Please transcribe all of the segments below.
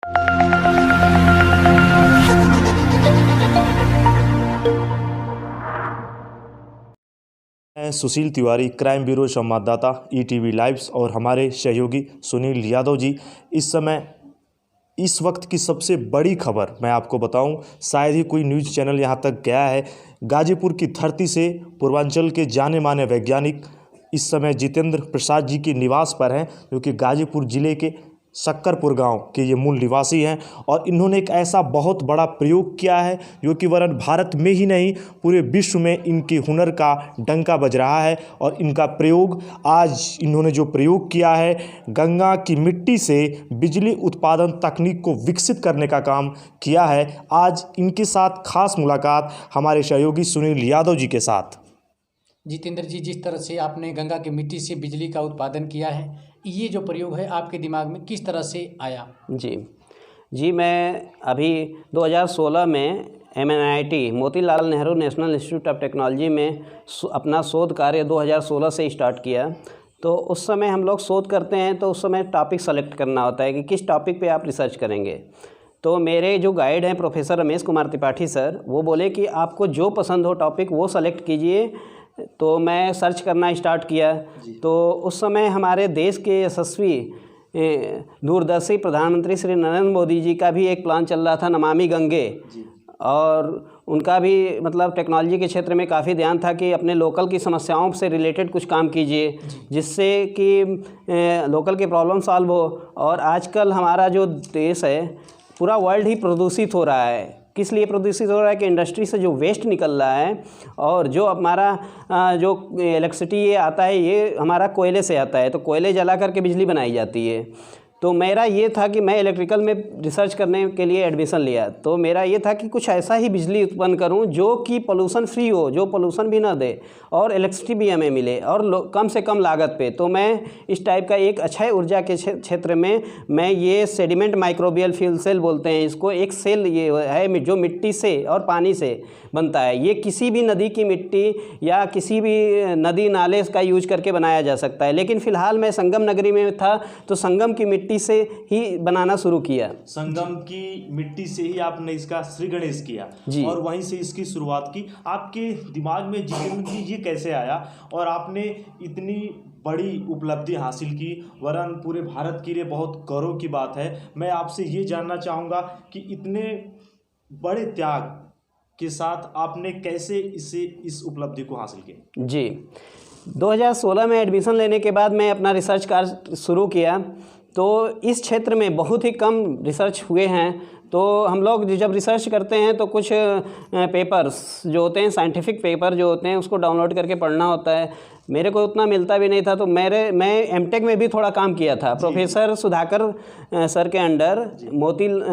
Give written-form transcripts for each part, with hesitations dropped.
मैं सुशील Tiwari, crime bureau संवाददाता ETV lives और हमारे सहयोगी सुनील यादव जी। इस समय इस वक्त की सबसे बड़ी खबर मैं आपको बताऊं, शायद ही कोई न्यूज़ चैनल यहां तक गया है। गाजीपुर की धरती से पूर्वांचल के जाने माने वैज्ञानिक इस समय जितेंद्र प्रसाद जी के निवास पर हैं, जो कि गाजीपुर ज़िले के शक्करपुर गांव के ये मूल निवासी हैं। और इन्होंने एक ऐसा बहुत बड़ा प्रयोग किया है जो कि वरन भारत में ही नहीं पूरे विश्व में इनके हुनर का डंका बज रहा है। और इनका प्रयोग, आज इन्होंने जो प्रयोग किया है, गंगा की मिट्टी से बिजली उत्पादन तकनीक को विकसित करने का काम किया है। आज इनके साथ खास मुलाकात हमारे सहयोगी सुनील यादव जी के साथ। जितेंद्र जी, जिस तरह से आपने गंगा की मिट्टी से बिजली का उत्पादन किया है, ये जो प्रयोग है आपके दिमाग में किस तरह से आया? जी, मैं अभी 2016 में MNIT Motilal Nehru national institute of technology में अपना शोध कार्य 2016 से स्टार्ट किया। तो उस समय हम लोग शोध करते हैं तो उस समय टॉपिक सेलेक्ट करना होता है कि किस टॉपिक पे आप रिसर्च करेंगे। तो मेरे जो गाइड हैं प्रोफेसर रमेश कुमार त्रिपाठी सर, वो बोले कि आपको जो पसंद हो टॉपिक वो सेलेक्ट कीजिए। तो मैं सर्च करना स्टार्ट किया। तो उस समय हमारे देश के यशस्वी दूरदर्शी प्रधानमंत्री श्री नरेंद्र मोदी जी का भी एक प्लान चल रहा था, नमामि गंगे। और उनका भी मतलब टेक्नोलॉजी के क्षेत्र में काफ़ी ध्यान था कि अपने लोकल की समस्याओं से रिलेटेड कुछ काम कीजिए, जिससे कि लोकल के प्रॉब्लम सॉल्व हो। और आजकल हमारा जो देश है पूरा वर्ल्ड ही प्रदूषित हो रहा है। किस लिए प्रदूषित हो रहा है कि इंडस्ट्री से जो वेस्ट निकल रहा है, और जो हमारा जो इलेक्ट्रिसिटी ये आता है ये हमारा कोयले से आता है। तो कोयले जला करके बिजली बनाई जाती है। तो मेरा ये था कि मैं इलेक्ट्रिकल में रिसर्च करने के लिए एडमिशन लिया। तो मेरा ये था कि कुछ ऐसा ही बिजली उत्पन्न करूं जो कि पोल्यूशन फ्री हो, जो पोल्यूशन भी ना दे और इलेक्ट्रिसिटी भी हमें मिले और कम से कम लागत पे। तो मैं इस टाइप का एक अक्षय ऊर्जा के क्षेत्र में मैं ये सेडिमेंट माइक्रोबियल फ्यूल सेल बोलते हैं इसको, एक सेल ये है जो मिट्टी से और पानी से बनता है। ये किसी भी नदी की मिट्टी या किसी भी नदी नाले का यूज करके बनाया जा सकता है। लेकिन फ़िलहाल मैं संगम नगरी में था तो संगम की मिट्टी से ही बनाना शुरू किया। संगम की मिट्टी से ही आपने इसका श्री गणेश किया और वहीं से इसकी शुरुआत की। आपके दिमाग में जितेंद्र जी ये कैसे आया और आपने इतनी बड़ी उपलब्धि हासिल की, वरन पूरे भारत के लिए बहुत गौरव की बात है। मैं आपसे ये जानना चाहूँगा कि इतने बड़े त्याग के साथ आपने कैसे इस उपलब्धि को हासिल किया? जी, 2016 में एडमिशन लेने के बाद मैं अपना रिसर्च कार्य शुरू किया। तो इस क्षेत्र में बहुत ही कम रिसर्च हुए हैं। तो हम लोग जब रिसर्च करते हैं तो कुछ पेपर्स जो होते हैं, साइंटिफिक पेपर जो होते हैं, उसको डाउनलोड करके पढ़ना होता है। मेरे को उतना मिलता भी नहीं था। तो मैं एमटेक में भी थोड़ा काम किया था प्रोफेसर सुधाकर सर के under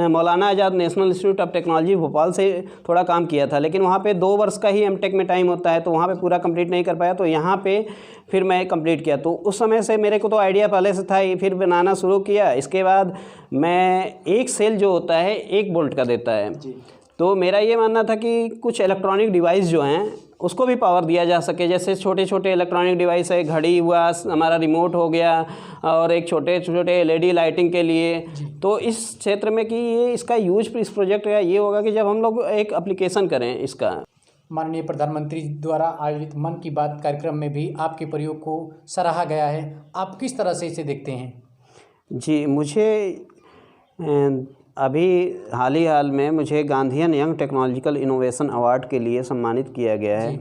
Maulana Azad national institute of technology Bhopal से थोड़ा काम किया था। लेकिन वहाँ पे 2 वर्ष का ही एमटेक में टाइम होता है, तो वहाँ पे पूरा कंप्लीट नहीं कर पाया। तो यहाँ पे फिर मैं कंप्लीट किया। तो उस समय से मेरे को तो आइडिया पहले से था, फिर बनाना शुरू किया। इसके बाद मैं एक सेल जो होता है 1 वोल्ट का देता है। तो मेरा ये मानना था कि कुछ इलेक्ट्रॉनिक डिवाइस जो हैं उसको भी पावर दिया जा सके। जैसे छोटे छोटे इलेक्ट्रॉनिक डिवाइस है, घड़ी हुआ, हमारा रिमोट हो गया, और एक छोटे छोटे LED लाइटिंग के लिए। तो इस क्षेत्र में कि ये इसका यूज इस प्रोजेक्ट का ये होगा कि जब हम लोग एक एप्लीकेशन करें इसका। माननीय प्रधानमंत्री द्वारा आयोजित मन की बात कार्यक्रम में भी आपके प्रयोग को सराहा गया है। आप किस तरह से इसे देखते हैं? जी, मुझे अभी हाल में मुझे Gandhian young technological innovation award के लिए सम्मानित किया गया है,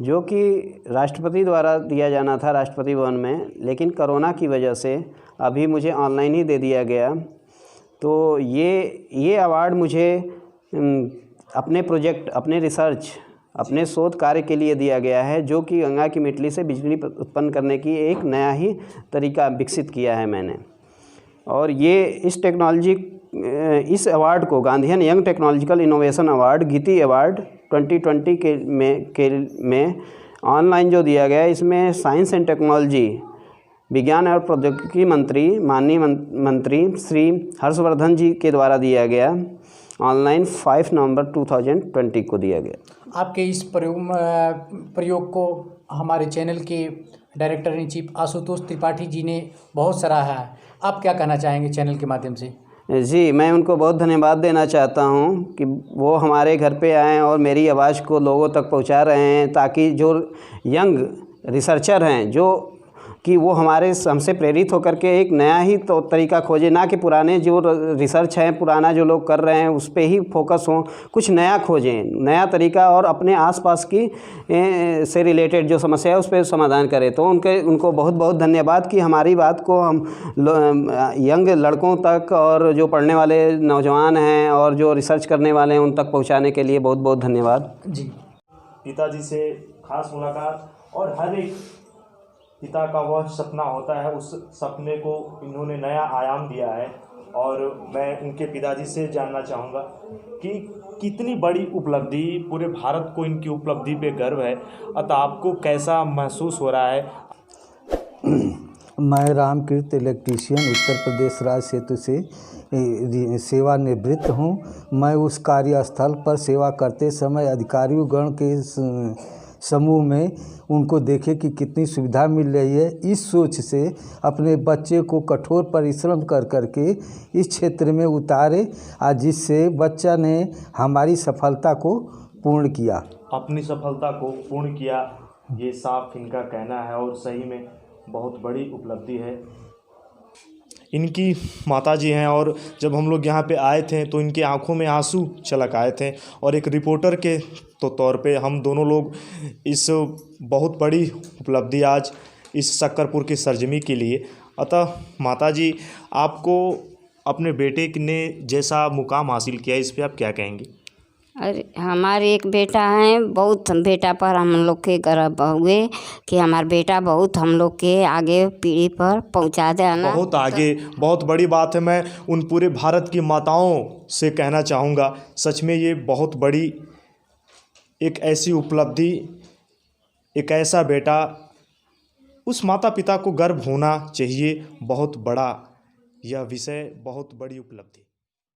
जो कि राष्ट्रपति द्वारा दिया जाना था राष्ट्रपति भवन में, लेकिन कोरोना की वजह से अभी मुझे ऑनलाइन ही दे दिया गया। तो ये अवार्ड मुझे अपने प्रोजेक्ट, अपने रिसर्च, अपने शोध कार्य के लिए दिया गया है, जो कि गंगा की मिट्टी से बिजली उत्पन्न करने की एक नया ही तरीका विकसित किया है मैंने। और ये इस अवार्ड को Gandhian young technological innovation award, GYTI award 2020 में ऑनलाइन जो दिया गया है, इसमें साइंस एंड टेक्नोलॉजी, विज्ञान और प्रौद्योगिकी मंत्री, माननीय मंत्री श्री हर्षवर्धन जी के द्वारा दिया गया। ऑनलाइन 5 नवंबर 2020 को दिया गया। आपके इस प्रयोग को हमारे चैनल के director in chief Ashutosh Tripathi ji ने बहुत सराहा है। आप क्या कहना चाहेंगे चैनल के माध्यम से? जी, मैं उनको बहुत धन्यवाद देना चाहता हूँ कि वो हमारे घर पे आएँ और मेरी आवाज़ को लोगों तक पहुँचा रहे हैं, ताकि जो यंग रिसर्चर हैं जो कि वो हमारे हमसे प्रेरित होकर के एक नया ही तो तरीका खोजें, ना कि पुराने जो रिसर्च है, पुराना जो लोग कर रहे हैं उस पे ही फोकस हों, कुछ नया खोजें, नया तरीका, और अपने आसपास की से रिलेटेड जो समस्या है उस पर समाधान करें। तो उनको बहुत बहुत धन्यवाद कि हमारी बात को हम यंग लड़कों तक और जो पढ़ने वाले नौजवान हैं और जो रिसर्च करने वाले हैं उन तक पहुँचाने के लिए बहुत बहुत धन्यवाद। जी, पिताजी से खास मुलाकात, और हर एक पिता का वह सपना होता है, उस सपने को इन्होंने नया आयाम दिया है। और मैं उनके पिताजी से जानना चाहूँगा कि कितनी बड़ी उपलब्धि, पूरे भारत को इनकी उपलब्धि पे गर्व है, अतः आपको कैसा महसूस हो रहा है? मैं रामकृत इलेक्ट्रीशियन उत्तर प्रदेश राज्य सेतु से सेवानिवृत्त हूँ। मैं उस कार्यस्थल पर सेवा करते समय अधिकारियों गण के समूह में उनको देखे कि कितनी सुविधा मिल रही है, इस सोच से अपने बच्चे को कठोर परिश्रम कर करके इस क्षेत्र में उतारे, आज जिससे बच्चा ने हमारी सफलता को पूर्ण किया। अपनी सफलता को पूर्ण किया, ये साफ इनका कहना है, और सही में बहुत बड़ी उपलब्धि है। इनकी माताजी हैं, और जब हम लोग यहाँ पे आए थे तो इनकी आंखों में आंसू छलक आए थे, और एक रिपोर्टर के तौर पे हम दोनों लोग इस बहुत बड़ी उपलब्धि आज इस शक्करपुर की सरजमी के लिए। अतः माताजी, आपको अपने बेटे ने जैसा मुकाम हासिल किया, इस पे आप क्या कहेंगे? अरे हमारे एक बेटा है, बहुत बेटा पर हम लोग के गर्व हुए कि हमारा बेटा बहुत हम लोग के आगे पीढ़ी पर पहुंचा दे ना। बहुत आगे, बहुत बड़ी बात है। मैं उन पूरे भारत की माताओं से कहना चाहूँगा, सच में ये बहुत बड़ी एक ऐसी उपलब्धि, एक ऐसा बेटा, उस माता पिता को गर्व होना चाहिए। बहुत बड़ा यह विषय, बहुत बड़ी उपलब्धि।